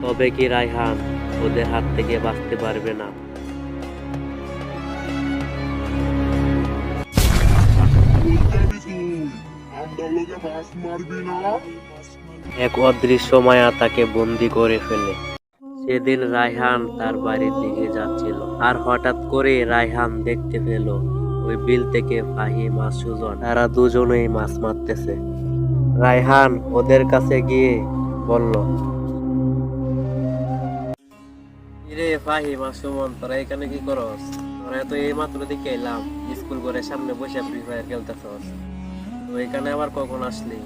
তবে কি রায়হান ওদের হাত থেকে বাঁচতে পারবে না? এক অদৃশ্য মায়া তাকে বন্দি করে ফেলে। সেদিন রায়হান তার বাড়ির দিকে যাচ্ছিল, আর হঠাৎ করে রায়হান দেখতে পেল ওই বিল থেকে ফাহিম আর সুজন তারা দুজনেই মাছ মারতেছে। রায়হান ওদের কাছে গিয়ে বলল, কিরে ফাহিম আর সুমন, তোরা এখানে কি করস? তোরা তো এই মাত্র দিকে এলাম, স্কুল ঘরের সামনে বসে ফ্রি ফায়ার খেলতেছস। তো এখানে আবার কখন আসলি?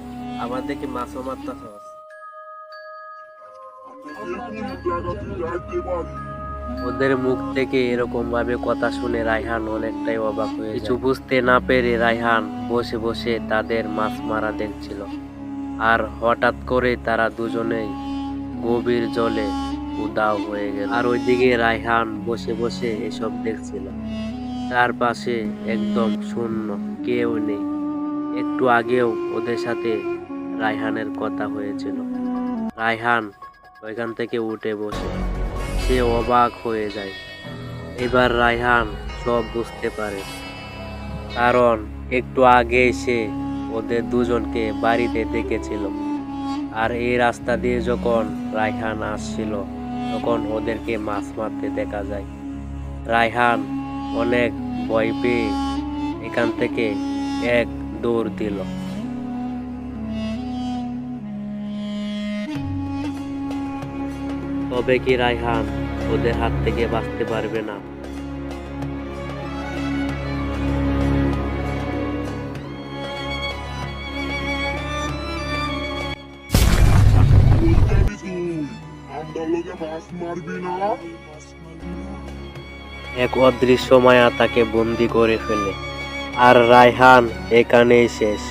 আবার দেখি মাছও মারতেছস। ওদের মুখ থেকে এরকম ভাবে কথা শুনে রায়হান অনেকটাই অবাক হয়ে যায়। কিছু বুঝতে না পেরে রায়হান বসে বসে তাদের মাছ মারা দেখছিল। আর হঠাৎ করে তারা দুজনেই গভীর জলে উধাও হয়ে গেল। আর ওইদিকে রায়হান বসে বসে এসব দেখছিল। চারপাশে একদম শূন্য, কেউ নেই। একটু আগেও ওদের সাথে রায়হানের কথা হয়েছিল। রায়হান ওইখান থেকে উঠে বসে সে অবাক হয়ে যায়। এবার রায়হান সব বুঝতে পারে, কারণ একটু আগে সে ওদের দুজনকে বাড়িতে দেখেছিল। আর এই রাস্তা দিয়ে যখন রায়হান আসছিল তখন ওদেরকে মাছ মারতে দেখা যায়। রায়হান অনেক ভয় পেয়ে এখান থেকে এক দৌড় দিল। তবে কি রায়হান ওদের হাত থেকে বাঁচতে পারবে না? এক অদৃশ্য মায়া তাকে বন্দি করে ফেলে। আর রায়হান এখানেই শেষ।